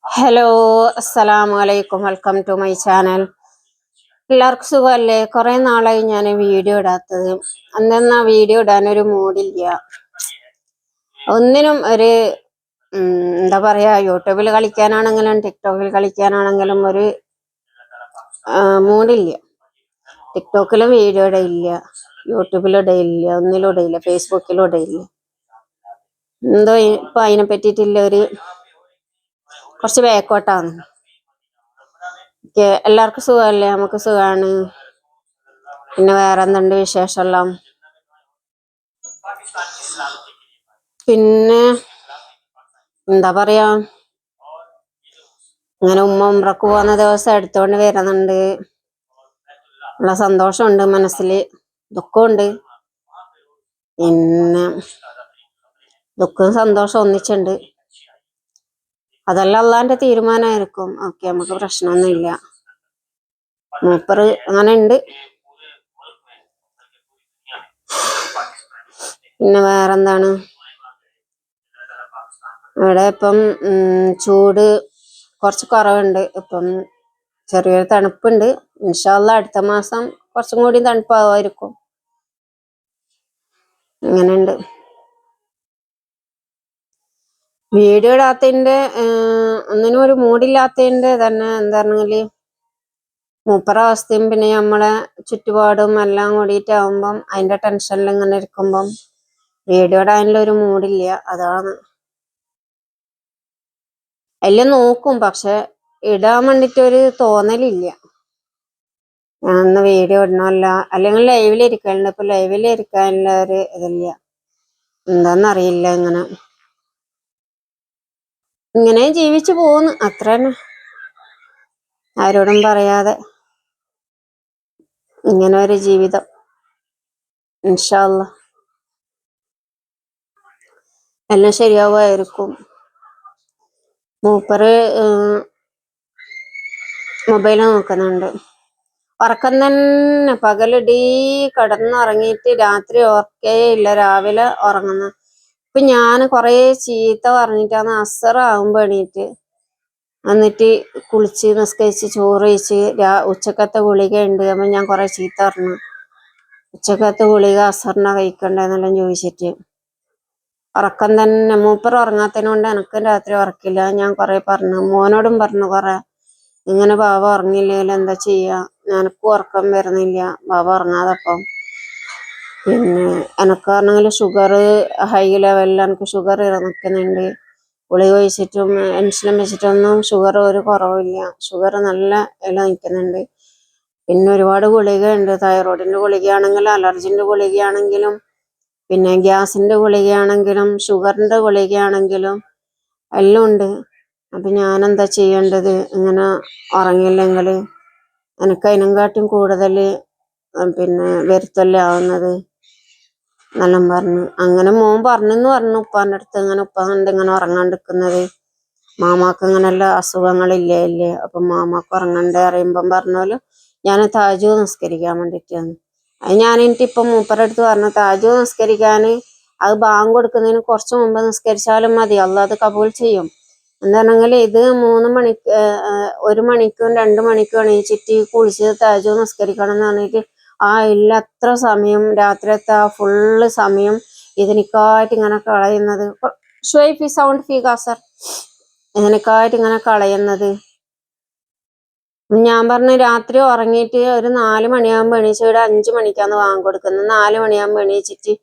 Hello, അസ്സലാമു അലൈക്കും. Welcome to my channel. എല്ലാവർക്കും സുഖമല്ലേ? കുറെ നാളായി ഞാൻ വീഡിയോ ഇടാത്തത്. അന്നെന്നാ വീഡിയോ ഇടാനൊരു മൂഡില്ല. ഒന്നിനും ഒരു എന്താ പറയാ, യൂട്യൂബിൽ കളിക്കാനാണെങ്കിലും ടിക്ടോക്കിൽ കളിക്കാനാണെങ്കിലും ഒരു മൂഡില്ല. ടിക്ടോക്കിലും വീഡിയോ ഇടയില്ല, യൂട്യൂബിലും ഇടയില്ല, ഒന്നിലും ഇടയില്ല, ഫേസ്ബുക്കിലും ഇടയില്ല. എന്തോ ഇപ്പൊ അതിനെ പറ്റിയിട്ടില്ല, കുറച്ച് ബാക്കോട്ടാണ്. എല്ലാവർക്കും സുഖമല്ലേ? നമുക്ക് സുഖമാണ്. പിന്നെ വേറെ എന്തുണ്ട് വിശേഷമെല്ലാം? പിന്നെ എന്താ പറയാ, ഇങ്ങനെ ഉംറക്ക് പോകുന്ന ദിവസം എടുത്തോണ്ട് വരുന്നുണ്ട്. ഉള്ള സന്തോഷമുണ്ട്, മനസ്സില് ദുഃഖമുണ്ട്. പിന്നെ ദുഃഖവും സന്തോഷം ഒന്നിച്ചുണ്ട്. അതെല്ലാം അള്ളാന്റെ തീരുമാനമായിരിക്കും. ഓക്കെ, നമുക്ക് പ്രശ്നമൊന്നുമില്ല. മൂപ്പറ് അങ്ങനെ ഉണ്ട്. പിന്നെ വേറെന്താണ്? ഇവിടെ ഇപ്പം ചൂട് കുറച്ച് കുറവുണ്ട്. ഇപ്പം ചെറിയൊരു തണുപ്പുണ്ട്. ഇൻഷാ അള്ളാ അടുത്ത മാസം കുറച്ചും കൂടി തണുപ്പാവായിരിക്കും. അങ്ങനെയുണ്ട്. വീഡിയോ ഇടാത്തതിന്റെ ഒന്നിനും ഒരു മൂഡില്ലാത്തതിന്റെ തന്നെ എന്താ പറഞ്ഞാല്, മൂപ്പറ അവസ്ഥയും പിന്നെ നമ്മളെ ചുറ്റുപാടും എല്ലാം കൂടിയിട്ടാവുമ്പം അതിന്റെ ടെൻഷനിൽ ഇങ്ങനെ ഇരിക്കുമ്പം വീഡിയോ ഇടാനുള്ള മൂഡില്ല. അതാണ്. എല്ലാം നോക്കും, പക്ഷെ ഇടാൻ വേണ്ടിട്ടൊരു തോന്നലില്ല. ഞാനൊന്ന് വീഡിയോ ഇടണമല്ല, അല്ലെങ്കിൽ ലൈവിലിരിക്കലുണ്ട്. ഇപ്പൊ ലൈവിലിരിക്കാനുള്ള ഒരു ഇതില്ല. എന്താന്നറിയില്ല. ഇങ്ങനെ ജീവിച്ചു പോകുന്നു, അത്ര തന്നെ. ആരോടും പറയാതെ ഇങ്ങനെ ഒരു ജീവിതം. ഇൻഷാ അള്ളാ എല്ലാം ശരിയാവുമായിരിക്കും. മൂപ്പറ് മൊബൈല് നോക്കുന്നുണ്ട്. ഉറക്കം തന്നെ, പകലിടീ കിടന്നുറങ്ങിയിട്ട് രാത്രി ഓർക്കേ ഇല്ല, രാവിലെ ഉറങ്ങുന്നു. ഇപ്പൊ ഞാൻ കൊറേ ചീത്ത പറഞ്ഞിട്ടാണ് അസറാകുമ്പോ എണീറ്റ് എന്നിട്ട് കുളിച്ച് നിസ്കരിച്ച് ചോറ് കഴിച്ച് ഉച്ചക്കത്തെ ഗുളിക ഉണ്ട്. അപ്പൊ ഞാൻ കൊറേ ചീത്ത പറഞ്ഞു. ഉച്ചക്കത്തെ ഗുളിക അസറിന കഴിക്കണ്ടെന്നെല്ലാം ചോദിച്ചിട്ട് ഉറക്കം തന്നെ. മൂപ്പർ ഉറങ്ങാത്തതിനെ കൊണ്ട് എനക്കും രാത്രി ഉറക്കില്ല. ഞാൻ കൊറേ പറഞ്ഞു, മോനോടും പറഞ്ഞു കൊറേ, ഇങ്ങനെ ബാബ ഉറങ്ങില്ലെങ്കിൽ എന്താ ചെയ്യാ, എനക്കും ഉറക്കം വരുന്നില്ല ബാബ ഉറങ്ങാതപ്പം. പിന്നെ എനക്കാണെങ്കിൽ ഷുഗർ ഹൈ ലെവലിൽ, എനിക്ക് ഷുഗർ നിൽക്കുന്നുണ്ട്. ഗുളിക കഴിച്ചിട്ടും ഇൻസുലിൻ വെച്ചിട്ടൊന്നും ഷുഗർ ഒരു കുറവില്ല. ഷുഗർ നല്ല നിൽക്കുന്നുണ്ട്. പിന്നെ ഒരുപാട് ഗുളിക ഉണ്ട്. തൈറോയിഡിന്റെ ഗുളികയാണെങ്കിലും അലർജിന്റെ ഗുളികയാണെങ്കിലും പിന്നെ ഗ്യാസിന്റെ ഗുളികയാണെങ്കിലും ഷുഗറിന്റെ ഗുളികയാണെങ്കിലും എല്ലാം ഉണ്ട്. അപ്പൊ ഞാൻ എന്താ ചെയ്യേണ്ടത്? ഇങ്ങനെ ഉറങ്ങിയില്ലെങ്കിൽ എനിക്ക് അതിനെക്കാട്ടും കൂടുതൽ പിന്നെ വരുത്തല്ലേ ആവുന്നത് എന്നെല്ലാം പറഞ്ഞു. അങ്ങനെ മോൻ പറഞ്ഞെന്ന് പറഞ്ഞു ഉപ്പാന്റെ അടുത്ത്. ഉപ്പ കണ്ട് ഇങ്ങനെ ഉറങ്ങാണ്ടിരിക്കുന്നത്, മാമാക്ക് ഇങ്ങനെയുള്ള അസുഖങ്ങളില്ലേ, അപ്പൊ മാമാക്ക് ഉറങ്ങണ്ടേ അറിയുമ്പം പറഞ്ഞോലും ഞാൻ താജു നിസ്കരിക്കാൻ വേണ്ടിയിട്ടാണ്. അത് ഞാൻ എനിക്കിപ്പം മൂപ്പരുടെ അടുത്ത് പറഞ്ഞു, താജു നിസ്കരിക്കാൻ അത് ബാങ്ക് കൊടുക്കുന്നതിന് കുറച്ച് മുമ്പ് നിസ്കരിച്ചാലും മതി, അള്ളാഹ് അത് കബൂൽ ചെയ്യും. എന്താണെങ്കിൽ ഇത് 3 മണിക്ക് 1 മണിക്കും 2 മണിക്കും എണീച്ചിട്ട് കുളിച്ച് താജു നിസ്കരിക്കണം എന്ന് പറഞ്ഞിട്ട് ഇല്ല, അത്ര സമയം രാത്രിയത്തെ ഫുള്ള് സമയം ഇതിനേക്കായിട്ട് ഇങ്ങനെ കളയുന്നത്. ഷുവൈഫി സൗണ്ട് ഫീ കാസർ, ഇതിനേക്കായിട്ട് ഇങ്ങനെ കളയുന്നത്. ഞാൻ പറഞ്ഞു രാത്രി ഉറങ്ങിയിട്ട് ഒരു 4 മണിയാകുമ്പോ എണീച്ച്, ഇവിടെ 5 മണിക്കാണ് ബാങ്ക് കൊടുക്കുന്നത്. 4 മണിയാകുമ്പോ എണീച്ചിട്ട്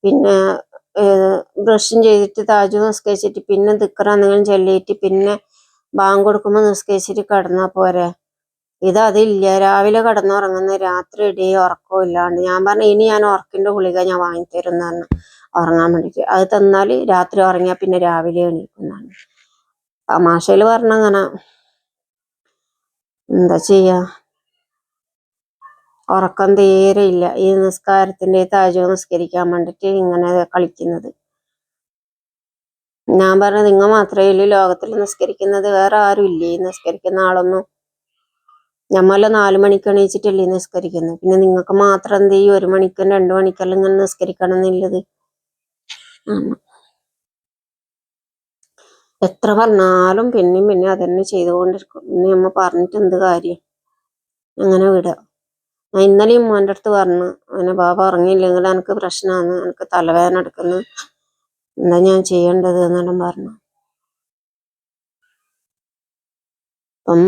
പിന്നെ ബ്രഷും ചെയ്തിട്ട് താജു നിസ്കരിച്ചിട്ട് പിന്നെ ദിക്ർ എന്തെങ്കിലും ചൊല്ലിയിട്ട് പിന്നെ ബാങ്ക് കൊടുക്കുമ്പോൾ നിസ്കരിച്ചിട്ട് കിടന്നാ പോരെ. അതില്ല, രാവിലെ കിടന്നുറങ്ങുന്ന, രാത്രി ഇടേ ഉറക്കവും ഇല്ലാണ്ട്. ഞാൻ പറഞ്ഞു ഇനി ഞാൻ ഉറക്കിന്റെ ഗുളിക ഞാൻ വാങ്ങിത്തരുന്ന പറഞ്ഞു ഉറങ്ങാൻ വേണ്ടിട്ട്. അത് തന്നാല് രാത്രി ഉറങ്ങിയാ പിന്നെ രാവിലെ എണീക്കുന്നതാണ്. തമാശയില് പറഞ്ഞങ്ങനെ. എന്താ ചെയ്യാ, ഉറക്കം തീരെ ഇല്ല. ഈ നിസ്കാരത്തിന്റെ താജു നിസ്കരിക്കാൻ വേണ്ടിട്ട് ഇങ്ങനെ കളിക്കുന്നത്. ഞാൻ പറഞ്ഞു നിങ്ങൾ മാത്രമേ ഇല്ല ലോകത്തിൽ നിസ്കരിക്കുന്നത്, വേറെ ആരും ഇല്ലേ നിസ്കരിക്കുന്ന ആളൊന്നും? ഞമ്മല്ല 4 മണിക്ക് എണീച്ചിട്ടല്ലേ നിസ്കരിക്കുന്നത്. പിന്നെ നിങ്ങൾക്ക് മാത്രം എന്ത് ചെയ്യും 1 മണിക്കും 2 മണിക്കെല്ലാം ഇങ്ങനെ നിസ്കരിക്കണം എന്നുള്ളത്? എത്ര പറഞ്ഞാലും പിന്നെയും പിന്നെ അതന്നെ ചെയ്തുകൊണ്ടിരിക്കും. പിന്നെ അമ്മ പറഞ്ഞിട്ട് എന്ത് കാര്യം, അങ്ങനെ വിടുക. ഞാൻ ഇന്നലെയും മോൻ്റെ അടുത്ത് പറഞ്ഞു, അങ്ങനെ ബാബ ഉറങ്ങിയില്ലെങ്കിൽ എനിക്ക് പ്രശ്നമാണ്, എനിക്ക് തലവേദന എടുക്കുന്നു, എന്താ ഞാൻ ചെയ്യേണ്ടത് എന്നെല്ലാം പറഞ്ഞു. അപ്പം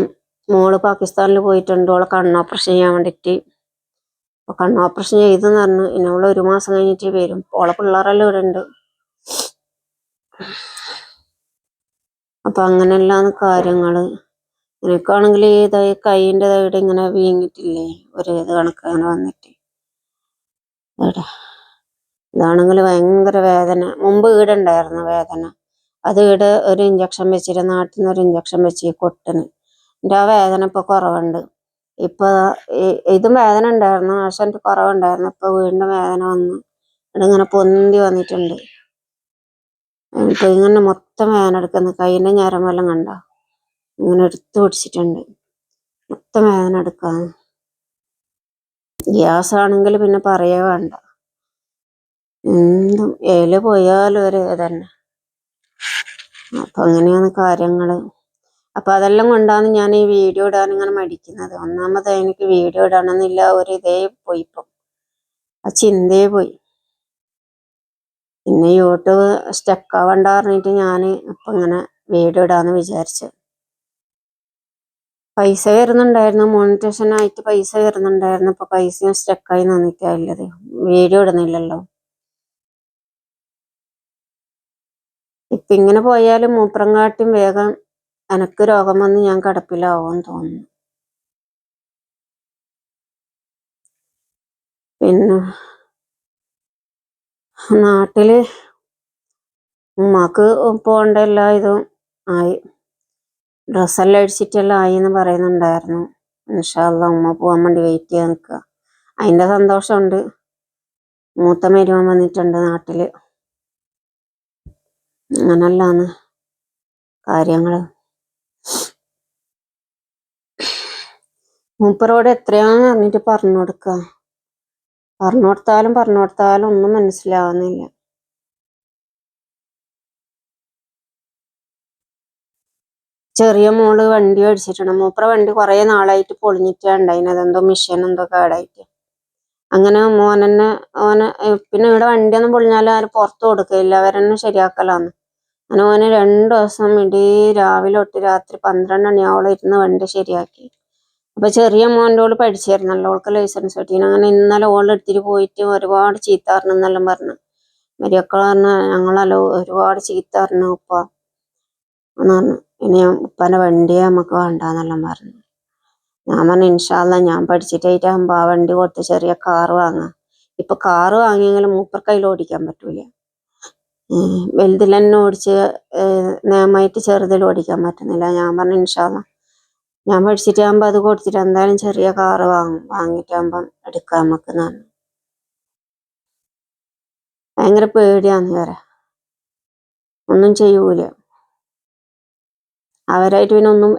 മോള് പാകിസ്ഥാനിൽ പോയിട്ടുണ്ട്, ഓളെ കണ്ണ് ഓപ്പറേഷൻ ചെയ്യാൻ വേണ്ടിയിട്ട്. അപ്പൊ കണ്ണ് ഓപ്പറേഷൻ ചെയ്തെന്ന് പറഞ്ഞു. ഇനി അവള് 1 മാസം കഴിഞ്ഞിട്ട് വരും. ഓളെ പിള്ളേരെല്ലാം ഇവിടെ ഉണ്ട്. അപ്പൊ അങ്ങനെയല്ലാന്ന് കാര്യങ്ങള്. എനിക്കാണെങ്കിൽ ഇതായി കൈയിൻ്റെ ഇവിടെ ഇങ്ങനെ വീങ്ങിട്ടില്ലേ, ഒരു ഇത് കണക്ക് അങ്ങനെ വന്നിട്ട് ഇവിടെ. ഇതാണെങ്കിൽ ഭയങ്കര വേദന. മുമ്പ് ഈടെ ഉണ്ടായിരുന്നു വേദന. അത് ഈടെ ഒരു ഇഞ്ചക്ഷൻ വെച്ചിട്ട്, നാട്ടിൽ നിന്ന് ഒരു ഇഞ്ചക്ഷൻ വെച്ച് കൊട്ടിന്. എൻ്റെ ആ വേദന ഇപ്പൊ കുറവുണ്ട്. ഇപ്പൊ ഇതും വേദന ഉണ്ടായിരുന്നു, പക്ഷെ എനിക്ക് കുറവുണ്ടായിരുന്നു. ഇപ്പൊ വീണ്ടും വേദന വന്നു, ഇവിടെ ഇങ്ങനെ പൊന്തി വന്നിട്ടുണ്ട്. ഇപ്പൊ ഇങ്ങനെ മൊത്തം വേദന എടുക്കുന്നു. കൈയിൻ്റെ ഞരമ്പെല്ലാം കണ്ട ഇങ്ങനെ എടുത്തു പിടിച്ചിട്ടുണ്ട്, മൊത്തം വേദന എടുക്കാന്ന്. ഗ്യാസ് ആണെങ്കിൽ പിന്നെ പറയേ വേണ്ട, എന്തും ഏല് പോയാലും ഒരു തന്നെ. അപ്പൊ അങ്ങനെയാണ് കാര്യങ്ങള്. അപ്പൊ അതെല്ലാം കൊണ്ടാണ് ഞാൻ ഈ വീഡിയോ ഇടാൻ ഇങ്ങനെ മടിക്കുന്നത്. ഒന്നാമത് എനിക്ക് വീഡിയോ ഇടണമെന്നില്ല ഒരു ഇതേ പോയി, ഇപ്പം ആ ചിന്തയെ പോയി. പിന്നെ യൂട്യൂബ് സ്റ്റക്കാവണ്ട പറഞ്ഞിട്ട് ഞാൻ ഇപ്പം ഇങ്ങനെ വീഡിയോ ഇടാന്ന് വിചാരിച്ചു. പൈസ വരുന്നുണ്ടായിരുന്നു, മോണിറ്റേഷൻ ആയിട്ട് പൈസ വരുന്നുണ്ടായിരുന്നു. ഇപ്പൊ പൈസയും സ്റ്റക്കായി നിന്നിട്ടുള്ളത്, വീഡിയോ ഇടുന്നില്ലല്ലോ. ഇപ്പൊ ഇങ്ങനെ പോയാലും മൂത്രങ്കാട്ടിയും വേഗം എനക്ക് രോഗം വന്ന് ഞാൻ കിടപ്പിലാവുമെന്ന് തോന്നുന്നു. പിന്നെ നാട്ടില് ഉമ്മാക്ക് പോകേണ്ട എല്ലാ ഇതും ആയി, ഡ്രസ്സെല്ലാം അടിച്ചിട്ടെല്ലാം ആയി എന്ന് പറയുന്നുണ്ടായിരുന്നു. ഇൻഷാ അല്ലാഹ് ഉമ്മ പോകാൻ വേണ്ടി വെയിറ്റ് ചെയ്യാൻ നിൽക്കുക. അതിന്റെ സന്തോഷമുണ്ട്. മൂത്ത മരുമകൻ വന്നിട്ടുണ്ട് നാട്ടില്. അങ്ങനല്ലാന്ന് കാര്യങ്ങള്. മൂപ്പരോട് എത്രയാന്ന് പറഞ്ഞിട്ട് പറഞ്ഞു കൊടുത്താലും ഒന്നും മനസ്സിലാവുന്നില്ല. ചെറിയ മോള് വണ്ടി മേടിച്ചിട്ടുണ്ട്. മൂപ്പറ വണ്ടി കുറെ നാളായിട്ട് പൊളിഞ്ഞിട്ടുണ്ടായിന്, അതെന്തോ മിഷൻ എന്തോ കേടായിട്ട്. അങ്ങനെ ഓനെ പിന്നെ ഇവിടെ വണ്ടിയൊന്നും പൊളിഞ്ഞാലും ആരും പുറത്ത് കൊടുക്കയില്ല, അവരെന്നെ ശരിയാക്കലാന്ന്. അങ്ങനെ ഓന് 2 ദിവസം ഇടീ രാവിലെ തൊട്ട് രാത്രി 12 മണിയാവോളം ഇരുന്ന് വണ്ടി ശരിയാക്കി. അപ്പൊ ചെറിയ മോൻ്റെ ഓള് പഠിച്ചായിരുന്നല്ലോ, ഓൾക്ക് ലൈസൻസ് കിട്ടീന്. അങ്ങനെ ഇന്നലെ ഓള് എടുത്തിട്ട് പോയിട്ട് ഒരുപാട് ചീത്ത പറഞ്ഞെന്നെല്ലാം പറഞ്ഞു. മരിയക്കൾ പറഞ്ഞ ഞങ്ങളല്ലോ ഒരുപാട് ചീത്ത പറഞ്ഞു ഉപ്പ എന്ന് പറഞ്ഞു. ഇനി ഉപ്പൻ്റെ വണ്ടിയെ നമുക്ക് വേണ്ടാന്നെല്ലാം പറഞ്ഞു. ഞാൻ പറഞ്ഞു ഇൻഷാ അല്ലാഹ് ഞാൻ പഠിച്ചിട്ടാകുമ്പോ ആ വണ്ടി കൊടുത്ത് ചെറിയ കാറ് വാങ്ങാം. ഇപ്പൊ കാറ് വാങ്ങിയെങ്കിലും മൂപ്പർ കയ്യിൽ ഓടിക്കാൻ പറ്റൂല. വലുതിൽ തന്നെ ഓടിച്ച് നിയമായിട്ട് ചെറുതിൽ ഓടിക്കാൻ പറ്റുന്നില്ല. ഞാൻ പറഞ്ഞു ഇൻഷാ അല്ലാഹ് ഞാൻ പഠിച്ചിട്ടാകുമ്പോ അത് കൊടുത്തിട്ട് എന്തായാലും ചെറിയ കാറ് വാങ്ങിയിട്ടാകുമ്പം എടുക്കാം നമുക്ക് എന്നാണ്. ഭയങ്കര പേടിയാന്ന് ഒന്നും ചെയ്യൂല അവരായിട്ട്. പിന്നെ ഒന്നും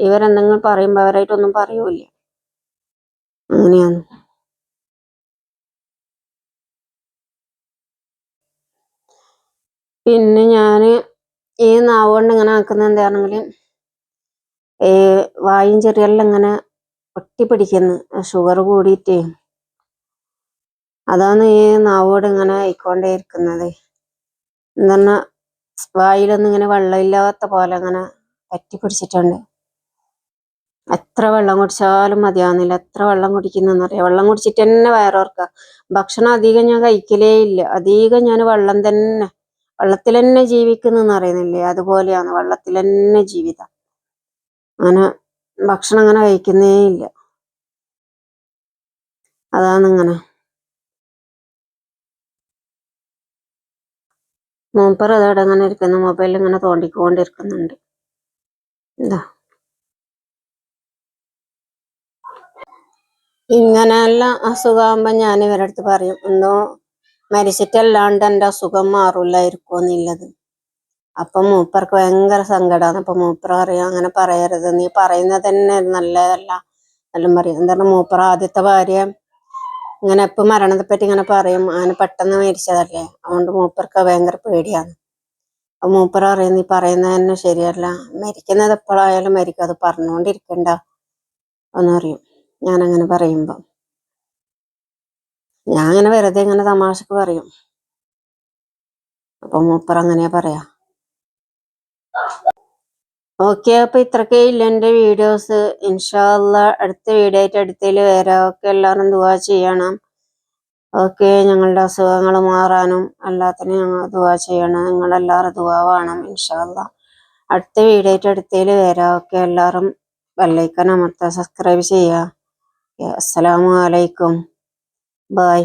ഇവരെന്തെങ്കിലും പറയുമ്പോ അവരായിട്ടൊന്നും പറയൂല. അങ്ങനെയാണ്. പിന്നെ ഞാന് ഈ നാവ് കൊണ്ട് ഇങ്ങനെ ആക്കുന്ന എന്താണെങ്കില് വായും ചെറിയെല്ലാം ഇങ്ങനെ ഒട്ടിപ്പിടിക്കുന്നു, ഷുഗർ കൂടിയിട്ടേ. അതാണ് ഈ നാവോട് ഇങ്ങനെ ആയിക്കൊണ്ടേ ഇരിക്കുന്നത്. എന്തെന്നാ വായിലൊന്നും ഇങ്ങനെ വെള്ളമില്ലാത്ത പോലെ അങ്ങനെ പറ്റിപ്പിടിച്ചിട്ടുണ്ട്. എത്ര വെള്ളം കുടിച്ചാലും മതിയാവുന്നില്ല. എത്ര വെള്ളം കുടിക്കുന്നറിയാം. വെള്ളം കുടിച്ചിട്ട് തന്നെ വയറോർക്കുക. ഭക്ഷണം അധികം ഞാൻ കഴിക്കലേ ഇല്ല. അധികം ഞാൻ വെള്ളത്തിൽ തന്നെ ജീവിക്കുന്നെന്ന് അറിയുന്നില്ലേ, അതുപോലെയാണ്. വെള്ളത്തിൽ തന്നെ ജീവിതം. അങ്ങനെ ഭക്ഷണം അങ്ങനെ കഴിക്കുന്നേ ഇല്ല. അതാണ് ഇങ്ങനെ. മൂപ്പർ അതോടെ അങ്ങനെ ഇരിക്കുന്നു, മൊബൈലിൽ ഇങ്ങനെ തോണ്ടിക്കൊണ്ടിരിക്കുന്നുണ്ട്. എന്താ ഇങ്ങനെയെല്ലാം അസുഖമാകുമ്പോ ഞാൻ ഇവരുടെ അടുത്ത് പറയും, എന്തോ മരിച്ചിട്ടല്ലാണ്ട് എൻ്റെ അസുഖം മാറൂലായിരിക്കുമെന്നുള്ളത്. അപ്പൊ മൂപ്പർക്ക് ഭയങ്കര സങ്കടമാണ്. അപ്പൊ മൂപ്പർ പറയും അങ്ങനെ പറയരുത്, നീ പറയുന്നത് തന്നെ നല്ലതല്ല എല്ലാം പറയും. എന്താണ് മൂപ്പർ ആദ്യത്തെ ഭാര്യ ഇങ്ങനെ എപ്പം മരണത്തെ പറ്റി ഇങ്ങനെ പറയും. അങ്ങനെ പെട്ടെന്ന് മരിച്ചതല്ലേ, അതുകൊണ്ട് മൂപ്പർക്ക് ഭയങ്കര പേടിയാണ്. മൂപ്പർ അറിയാം നീ പറയുന്നത് തന്നെ ശരിയല്ല, മരിക്കുന്നത് എപ്പോഴായാലും മരിക്കും, അത് പറഞ്ഞുകൊണ്ടിരിക്കണ്ട എന്ന് പറയും ഞാനങ്ങനെ പറയുമ്പോ. ഞാൻ അങ്ങനെ വെറുതെ ഇങ്ങനെ തമാശക്ക് പറയും. അപ്പൊ മൂപ്പർ അങ്ങനെയാ പറയാ. ഓക്കെ, അപ്പൊ ഇത്രക്കേ ഇല്ല എന്റെ വീഡിയോസ്. ഇൻഷാ അള്ളാ അടുത്ത വീഡിയോ ആയിട്ട് അടുത്തതിൽ വരാം. ഓക്കെ, എല്ലാവരും ദുആ ചെയ്യണം. ഓക്കെ, ഞങ്ങളുടെ അസുഖങ്ങൾ മാറാനും എല്ലാത്തിനും ഞങ്ങൾ ദുആ ചെയ്യണം. നിങ്ങളെല്ലാവരും ദുആ വേണം. ഇൻഷാ അള്ളാ അടുത്ത വീഡിയോ ആയിട്ട് അടുത്തതിൽ വരാം. ഓക്കെ, എല്ലാവരും ബെല്ലൈക്കൺ അമർത്തുക, സബ്സ്ക്രൈബ് ചെയ്യുക. അസ്സലാമു അലൈക്കും, ബൈ.